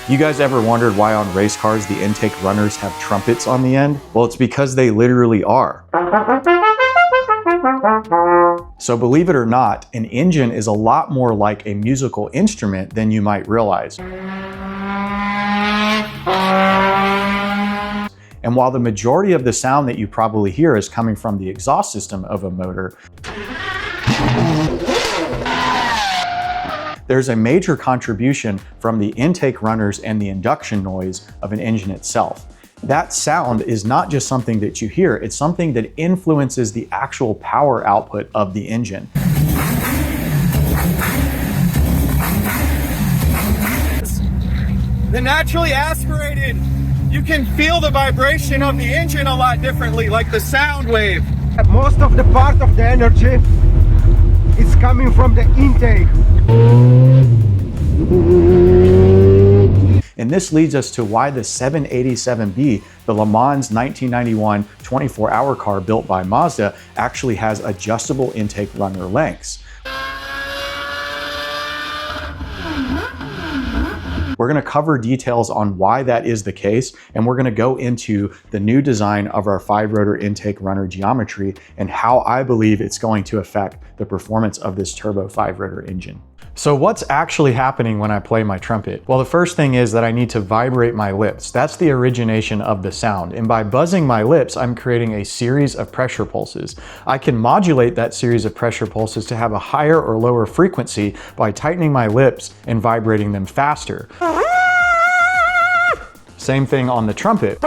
You guys ever wondered why on race cars the intake runners have trumpets on the end? Well, it's because they literally are. So believe it or not, an engine is a lot more like a musical instrument than you might realize. And while the majority of the sound that you probably hear is coming from the exhaust system of a motor, there's a major contribution from the intake runners and the induction noise of an engine itself. That sound is not just something that you hear, it's something that influences the actual power output of the engine. The naturally aspirated, you can feel the vibration of the engine a lot differently, like the sound wave. Most of the part of the energy is coming from the intake. And this leads us to why the 787B, the Le Mans 1991 24-hour car built by Mazda, actually has adjustable intake runner lengths. We're going to cover details on why that is the case, and we're going to go into the new design of our 5-rotor intake runner geometry and how I believe it's going to affect the performance of this turbo 5-rotor engine. So what's actually happening when I play my trumpet? Well, the first thing is that I need to vibrate my lips. That's the origination of the sound. And by buzzing my lips, I'm creating a series of pressure pulses. I can modulate that series of pressure pulses to have a higher or lower frequency by tightening my lips and vibrating them faster. Same thing on the trumpet.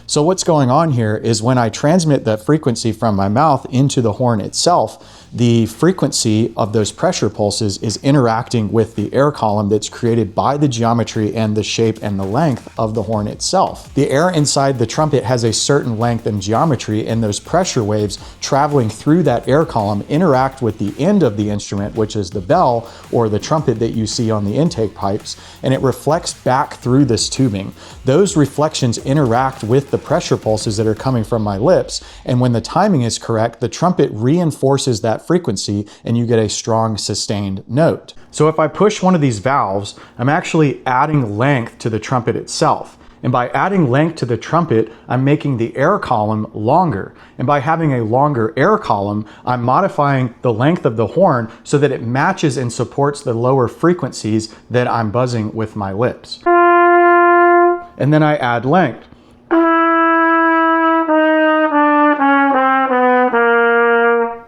So what's going on here is when I transmit that frequency from my mouth into the horn itself, the frequency of those pressure pulses is interacting with the air column that's created by the geometry and the shape and the length of the horn itself. The air inside the trumpet has a certain length and geometry, and those pressure waves traveling through that air column interact with the end of the instrument, which is the bell or the trumpet that you see on the intake pipes, and it reflects back through this tubing. Those reflections interact with the pressure pulses that are coming from my lips, and when the timing is correct, the trumpet reinforces that frequency and you get a strong sustained note. So if I push one of these valves, I'm actually adding length to the trumpet itself. And by adding length to the trumpet, I'm making the air column longer. And by having a longer air column, I'm modifying the length of the horn so that it matches and supports the lower frequencies that I'm buzzing with my lips. And then I add length.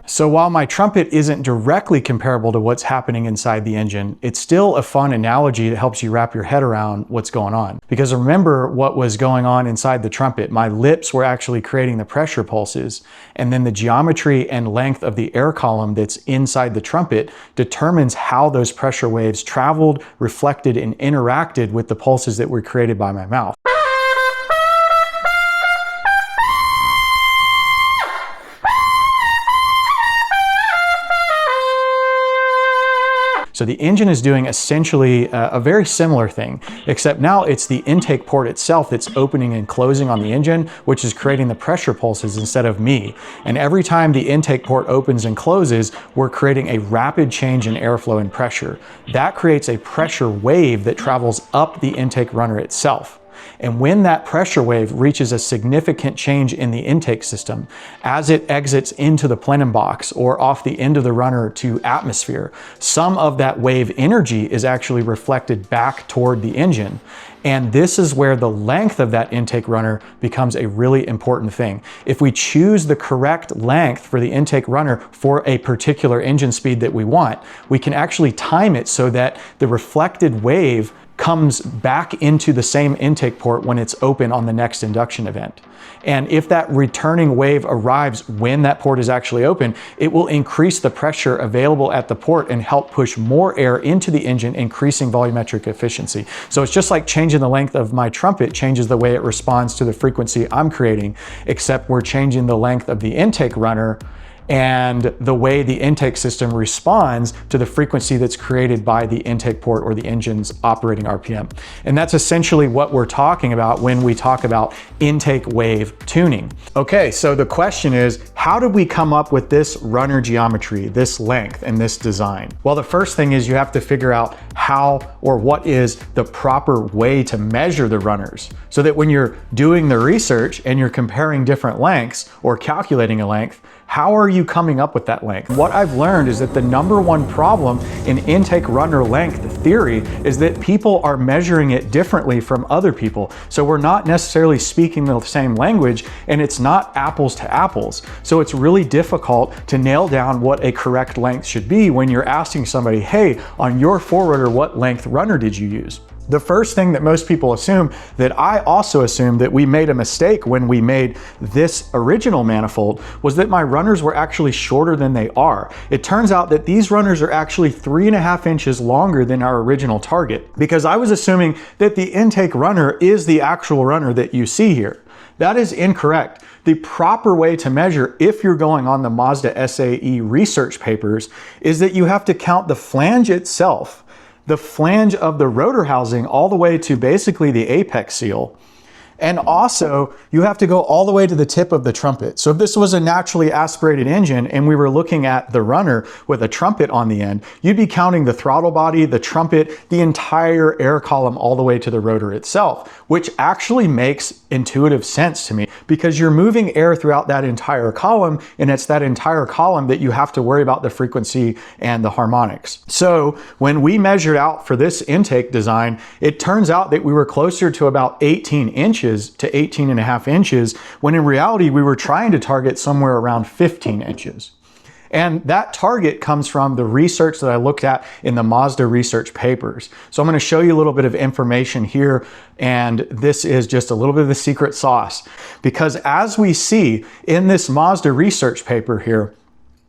So while my trumpet isn't directly comparable to what's happening inside the engine, it's still a fun analogy that helps you wrap your head around what's going on. Because remember what was going on inside the trumpet. My lips were actually creating the pressure pulses, and then the geometry and length of the air column that's inside the trumpet determines how those pressure waves traveled, reflected, and interacted with the pulses that were created by my mouth. So the engine is doing essentially a very similar thing, except now it's the intake port itself that's opening and closing on the engine, which is creating the pressure pulses instead of me. And every time the intake port opens and closes, we're creating a rapid change in airflow and pressure. That creates a pressure wave that travels up the intake runner itself. And when that pressure wave reaches a significant change in the intake system, as it exits into the plenum box or off the end of the runner to atmosphere, some of that wave energy is actually reflected back toward the engine. And this is where the length of that intake runner becomes a really important thing. If we choose the correct length for the intake runner for a particular engine speed that we want, we can actually time it so that the reflected wave comes back into the same intake port when it's open on the next induction event. And if that returning wave arrives when that port is actually open, it will increase the pressure available at the port and help push more air into the engine, increasing volumetric efficiency. So it's just like changing the length of my trumpet changes the way it responds to the frequency I'm creating, except we're changing the length of the intake runner and the way the intake system responds to the frequency that's created by the intake port or the engine's operating RPM. And that's essentially what we're talking about when we talk about intake wave tuning. Okay, so the question is, how did we come up with this runner geometry, this length, and this design? Well, the first thing is you have to figure out how or what is the proper way to measure the runners, so that when you're doing the research and you're comparing different lengths or calculating a length, how are you coming up with that length? What I've learned is that the number one problem in intake runner length theory is that people are measuring it differently from other people. So we're not necessarily speaking the same language, and it's not apples to apples. So it's really difficult to nail down what a correct length should be when you're asking somebody, hey, on your forwarder, what length runner did you use? The first thing that most people assume, that I also assumed, that we made a mistake when we made this original manifold, was that my runners were actually shorter than they are. It turns out that these runners are actually 3.5 inches longer than our original target, because I was assuming that the intake runner is the actual runner that you see here. That is incorrect. The proper way to measure, if you're going on the Mazda SAE research papers, is that you have to count the flange itself, the flange of the rotor housing, all the way to basically the apex seal. And also, you have to go all the way to the tip of the trumpet. So if this was a naturally aspirated engine and we were looking at the runner with a trumpet on the end, you'd be counting the throttle body, the trumpet, the entire air column all the way to the rotor itself, which actually makes intuitive sense to me, because you're moving air throughout that entire column, and it's that entire column that you have to worry about the frequency and the harmonics. So when we measured out for this intake design, it turns out that we were closer to about 18 inches to 18.5 inches, when in reality we were trying to target somewhere around 15 inches. And that target comes from the research that I looked at in the Mazda research papers. So I'm going to show you a little bit of information here, and this is just a little bit of the secret sauce. Because as we see in this Mazda research paper here,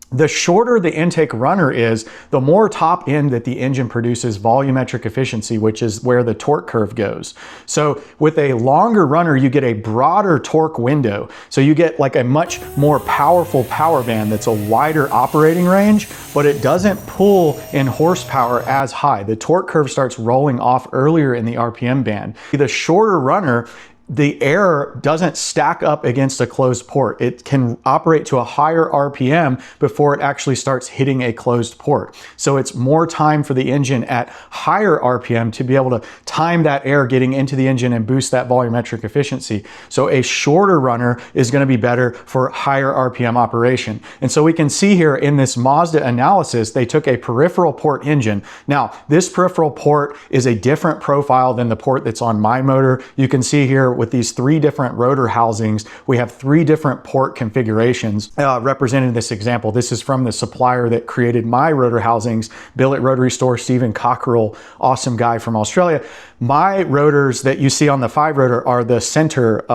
the shorter the intake runner is, the more top end that the engine produces volumetric efficiency, which is where the torque curve goes. So with a longer runner, you get a broader torque window. So you get like a much more powerful power band that's a wider operating range, but it doesn't pull in horsepower as high. The torque curve starts rolling off earlier in the RPM band. The shorter runner, the air doesn't stack up against a closed port. It can operate to a higher RPM before it actually starts hitting a closed port. So it's more time for the engine at higher RPM to be able to time that air getting into the engine and boost that volumetric efficiency. So a shorter runner is going to be better for higher RPM operation. And so we can see here in this Mazda analysis, they took a peripheral port engine. Now, this peripheral port is a different profile than the port that's on my motor. You can see here with these 3 different rotor housings, we have 3 different port configurations represented in this example. This is from the supplier that created my rotor housings, Billet Rotary Store, Stephen Cockerell, awesome guy from Australia. My rotors that you see on the 5 rotor are the center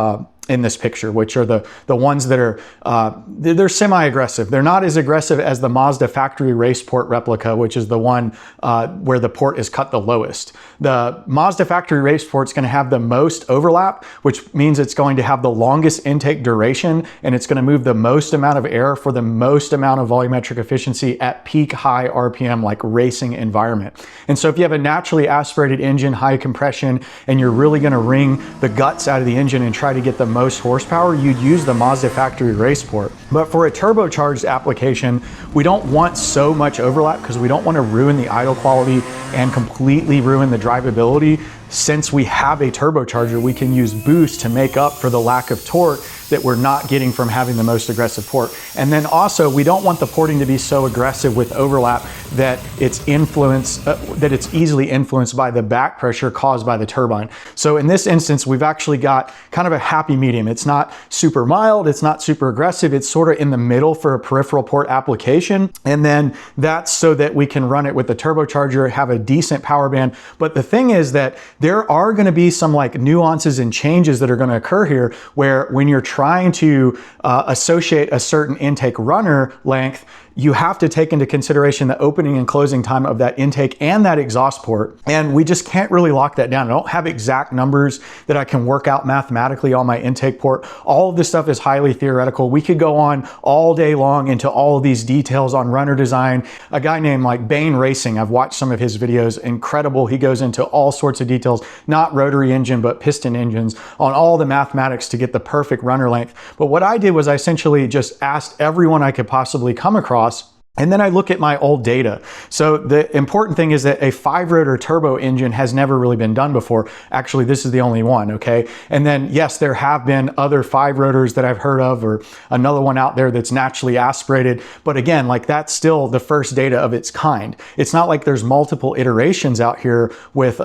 in this picture, which are the ones that are, they're semi-aggressive. They're not as aggressive as the Mazda factory race port replica, which is the one where the port is cut the lowest. The Mazda factory race port is going to have the most overlap, which means it's going to have the longest intake duration, and it's going to move the most amount of air for the most amount of volumetric efficiency at peak high RPM, like racing environment. And so if you have a naturally aspirated engine, high compression, and you're really going to wring the guts out of the engine and try to get the most horsepower, you'd use the Mazda factory race port. But for a turbocharged application, we don't want so much overlap because we don't want to ruin the idle quality and completely ruin the drivability. Since we have a turbocharger, we can use boost to make up for the lack of torque that we're not getting from having the most aggressive port. And then also, we don't want the porting to be so aggressive with overlap that it's easily influenced by the back pressure caused by the turbine. So in this instance, we've actually got kind of a happy medium. It's not super mild, it's not super aggressive, it's sort of in the middle for a peripheral port application. And then that's so that we can run it with the turbocharger, have a decent power band. But the thing is that there are going to be some like nuances and changes that are going to occur here, where when you're trying to associate a certain intake runner length, you have to take into consideration the opening and closing time of that intake and that exhaust port. And we just can't really lock that down. I don't have exact numbers that I can work out mathematically on my intake port. All of this stuff is highly theoretical. We could go on all day long into all of these details on runner design. A guy named like Bain Racing, I've watched some of his videos, incredible. He goes into all sorts of details, not rotary engine, but piston engines, on all the mathematics to get the perfect runner length. But what I did was I essentially just asked everyone I could possibly come across, and then I look at my old data. So the important thing is that a 5-rotor turbo engine has never really been done before. Actually, this is the only one, okay? And then, yes, there have been other 5-rotors that I've heard of, or another one out there that's naturally aspirated. But again, like, that's still the first data of its kind. It's not like there's multiple iterations out here with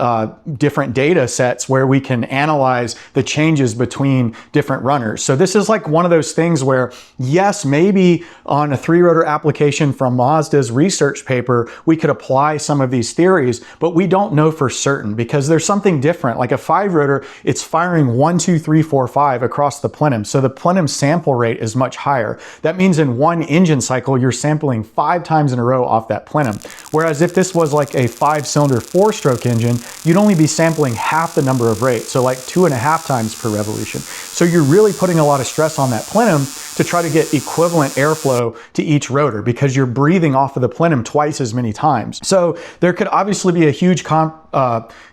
different data sets where we can analyze the changes between different runners. So this is like one of those things where, yes, maybe on a 3-rotor application from Mazda's research paper, we could apply some of these theories, but we don't know for certain because there's something different. Like a 5-rotor, it's firing 1, 2, 3, 4, 5 across the plenum. So the plenum sample rate is much higher. That means in one engine cycle, you're sampling 5 times in a row off that plenum. Whereas if this was like a 5-cylinder 4-stroke engine, you'd only be sampling half the number of rates. So like 2.5 times per revolution. So you're really putting a lot of stress on that plenum to try to get equivalent airflow to each rotor because you're breathing off of the plenum twice as many times. So there could obviously be a huge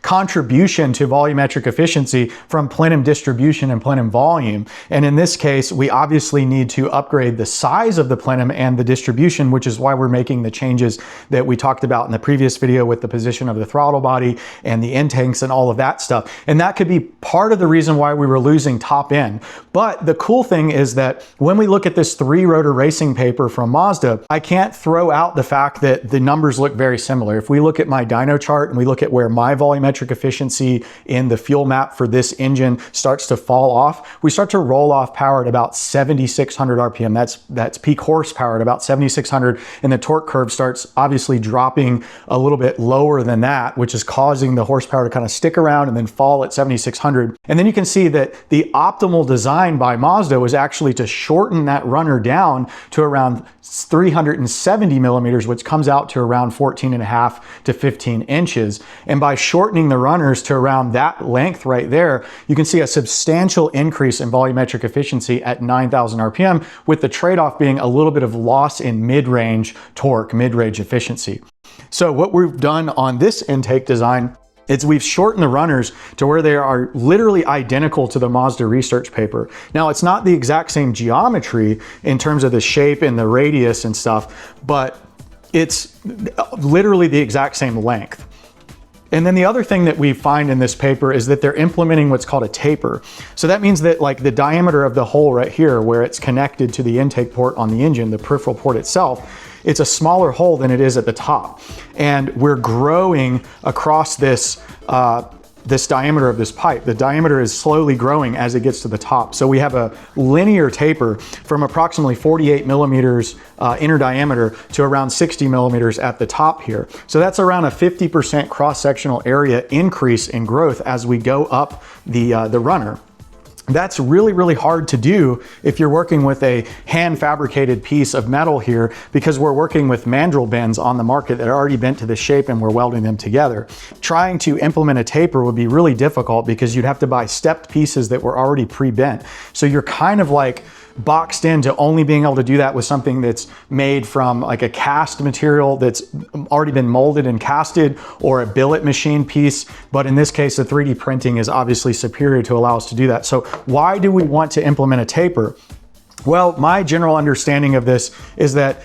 contribution to volumetric efficiency from plenum distribution and plenum volume. And in this case, we obviously need to upgrade the size of the plenum and the distribution, which is why we're making the changes that we talked about in the previous video with the position of the throttle body and the intakes and all of that stuff. And that could be part of the reason why we were losing top end. But the cool thing is that when we look at this 3-rotor racing paper from Mazda, I can't throw out the fact that the numbers look very similar. If we look at my dyno chart and we look at where my volumetric efficiency in the fuel map for this engine starts to fall off, we start to roll off power at about 7,600 RPM. That's peak horsepower at about 7,600, and the torque curve starts obviously dropping a little bit lower than that, which is causing the horsepower to kind of stick around and then fall at 7,600. And then you can see that the optimal design by Mazda was actually to shorten that runner down to around 370 millimeters, which comes out to around 14.5 to 15 inches. And by shortening the runners to around that length right there, you can see a substantial increase in volumetric efficiency at 9,000 RPM, with the trade-off being a little bit of loss in mid-range torque, mid-range efficiency. So what we've done on this intake design is we've shortened the runners to where they are literally identical to the Mazda research paper. Now, it's not the exact same geometry in terms of the shape and the radius and stuff, but it's literally the exact same length. And then the other thing that we find in this paper is that they're implementing what's called a taper. So that means that like the diameter of the hole right here where it's connected to the intake port on the engine, the peripheral port itself, it's a smaller hole than it is at the top. And we're growing across this this diameter of this pipe. The diameter is slowly growing as it gets to the top. So we have a linear taper from approximately 48 millimeters inner diameter to around 60 millimeters at the top here. So that's around a 50% cross-sectional area increase in growth as we go up the runner. That's really, really hard to do if you're working with a hand fabricated piece of metal here, because we're working with mandrel bends on the market that are already bent to the shape and we're welding them together. Trying to implement a taper would be really difficult because you'd have to buy stepped pieces that were already pre-bent. So you're kind of like boxed into only being able to do that with something that's made from like a cast material that's already been molded and casted, or a billet machine piece. But in this case, the 3D printing is obviously superior to allow us to do that. So why do we want to implement a taper? Well, my general understanding of this is that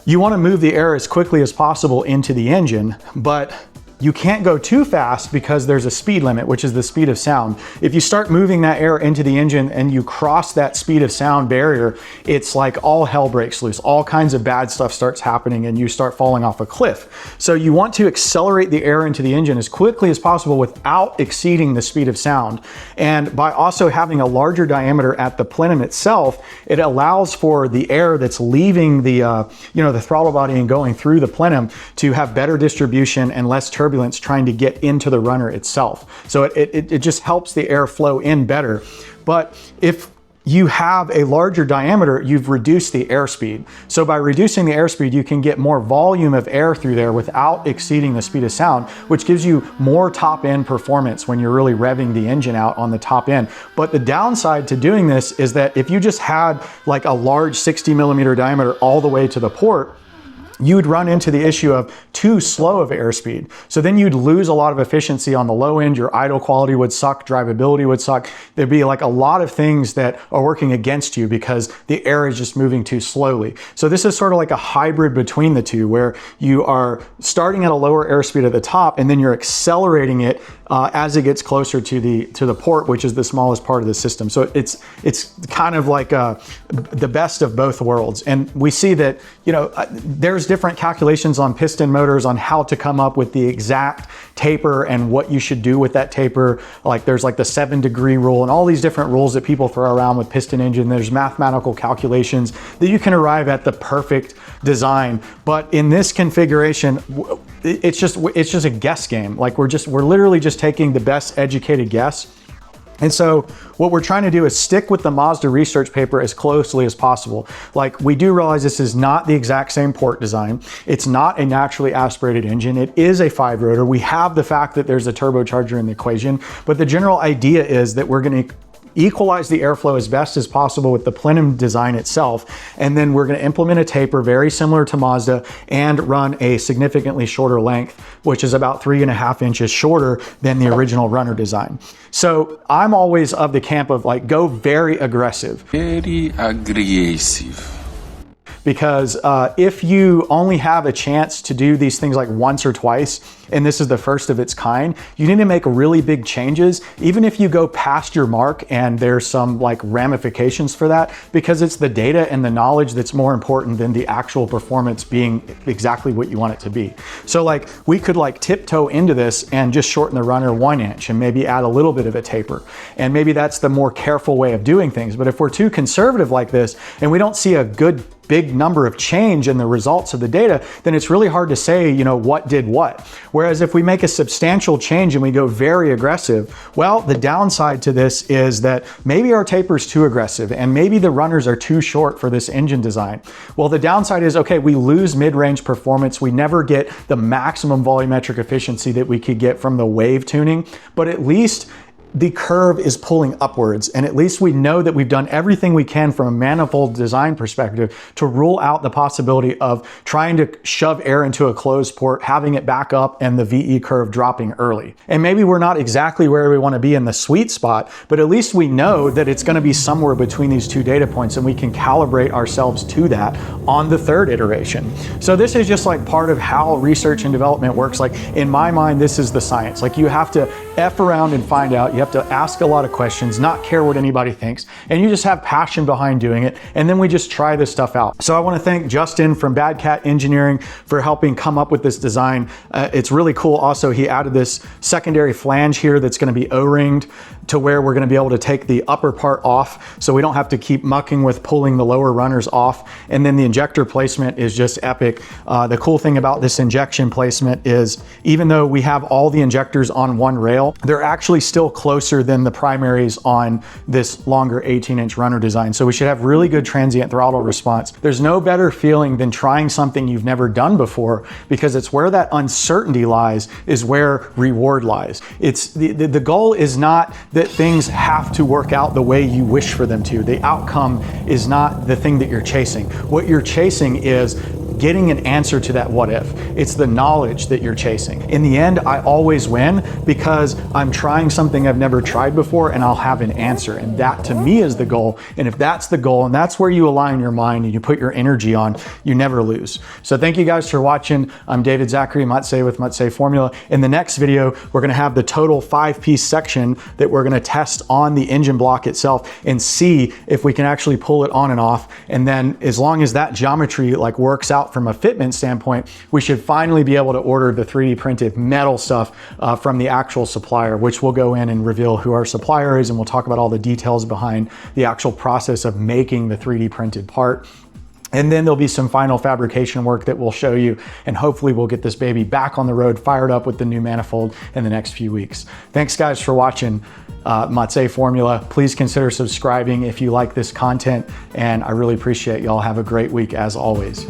you want to move the air as quickly as possible into the engine, but you can't go too fast because there's a speed limit, which is the speed of sound. If you start moving that air into the engine and you cross that speed of sound barrier, it's like all hell breaks loose. All kinds of bad stuff starts happening and you start falling off a cliff. So you want to accelerate the air into the engine as quickly as possible without exceeding the speed of sound. And by also having a larger diameter at the plenum itself, it allows for the air that's leaving the the throttle body and going through the plenum to have better distribution and less turbulence trying to get into the runner itself. So it just helps the air flow in better. But if you have a larger diameter, you've reduced the airspeed. So by reducing the airspeed, you can get more volume of air through there without exceeding the speed of sound, which gives you more top end performance when you're really revving the engine out on the top end. But the downside to doing this is that if you just had like a large 60 millimeter diameter all the way to the port, you would run into the issue of too slow of airspeed. So then you'd lose a lot of efficiency on the low end, your idle quality would suck, drivability would suck. There'd be like a lot of things that are working against you because the air is just moving too slowly. So this is sort of like a hybrid between the two, where you are starting at a lower airspeed at the top and then you're accelerating it as it gets closer to the port, which is the smallest part of the system. So it's kind of like the best of both worlds. And we see that, you know, there's different calculations on piston motors on how to come up with the exact taper and what you should do with that taper. Like there's like the 7-degree rule and all these different rules that people throw around with piston engine. There's mathematical calculations that you can arrive at the perfect design. But in this configuration, it's just a guess game. Like we're literally just taking the best educated guess. And so what we're trying to do is stick with the Mazda research paper as closely as possible. Like, we do realize this is not the exact same port design. It's not a naturally aspirated engine. It is a 5-rotor. We have the fact that there's a turbocharger in the equation, but the general idea is that we're going to equalize the airflow as best as possible with the plenum design itself. And then we're going to implement a taper very similar to Mazda and run a significantly shorter length, which is about 3.5 inches shorter than the original runner design. So I'm always of the camp of like, go very aggressive. Very aggressive. Because if you only have a chance to do these things like once or twice, and this is the first of its kind, you need to make really big changes, even if you go past your mark and there's some like ramifications for that, because it's the data and the knowledge that's more important than the actual performance being exactly what you want it to be. So like, we could like tiptoe into this and just shorten the runner 1 inch and maybe add a little bit of a taper. And maybe that's the more careful way of doing things. But if we're too conservative like this and we don't see a good big number of change in the results of the data, then it's really hard to say, you know, what did what. Whereas if we make a substantial change and we go very aggressive, well, the downside to this is that maybe our taper is too aggressive and maybe the runners are too short for this engine design. Well, the downside is, okay, we lose mid-range performance. We never get the maximum volumetric efficiency that we could get from the wave tuning, but at least the curve is pulling upwards, and at least we know that we've done everything we can from a manifold design perspective to rule out the possibility of trying to shove air into a closed port, having it back up, and the VE curve dropping early. And maybe we're not exactly where we want to be in the sweet spot, but at least we know that it's going to be somewhere between these two data points, and we can calibrate ourselves to that on the third iteration. So this is just like part of how research and development works. Like, in my mind, this is the science. Like, you have to F around and find out. You have to ask a lot of questions, not care what anybody thinks, and you just have passion behind doing it, and then we just try this stuff out. So I want to thank Justin from Bad Cat Engineering for helping come up with this design. It's really cool. Also, he added this secondary flange here that's going to be O-ringed to where we're going to be able to take the upper part off, so we don't have to keep mucking with pulling the lower runners off. And then the injector placement is just epic. The cool thing about this injection placement is, even though we have all the injectors on one rail, they're actually still closer than the primaries on this longer 18-inch runner design. So we should have really good transient throttle response. There's no better feeling than trying something you've never done before, because it's where that uncertainty lies, is where reward lies. It's the goal is not that things have to work out the way you wish for them to. The outcome is not the thing that you're chasing. What you're chasing is getting an answer to that what if. It's the knowledge that you're chasing. In the end, I always win because I'm trying something I've never tried before, and I'll have an answer. And that, to me, is the goal. And if that's the goal, and that's where you align your mind and you put your energy on, you never lose. So thank you guys for watching. I'm David Zachary, Matsei with Matsei Formula. In the next video, we're gonna have the total 5-piece section that we're gonna test on the engine block itself and see if we can actually pull it on and off. And then, as long as that geometry like works out from a fitment standpoint, we should finally be able to order the 3D printed metal stuff from the actual supplier, which we'll go in and reveal who our supplier is, and we'll talk about all the details behind the actual process of making the 3D printed part. And then there'll be some final fabrication work that we'll show you, and hopefully we'll get this baby back on the road, fired up with the new manifold in the next few weeks. Thanks guys for watching. Matze formula. Please consider subscribing if you like this content, and I really appreciate y'all. Have a great week as always.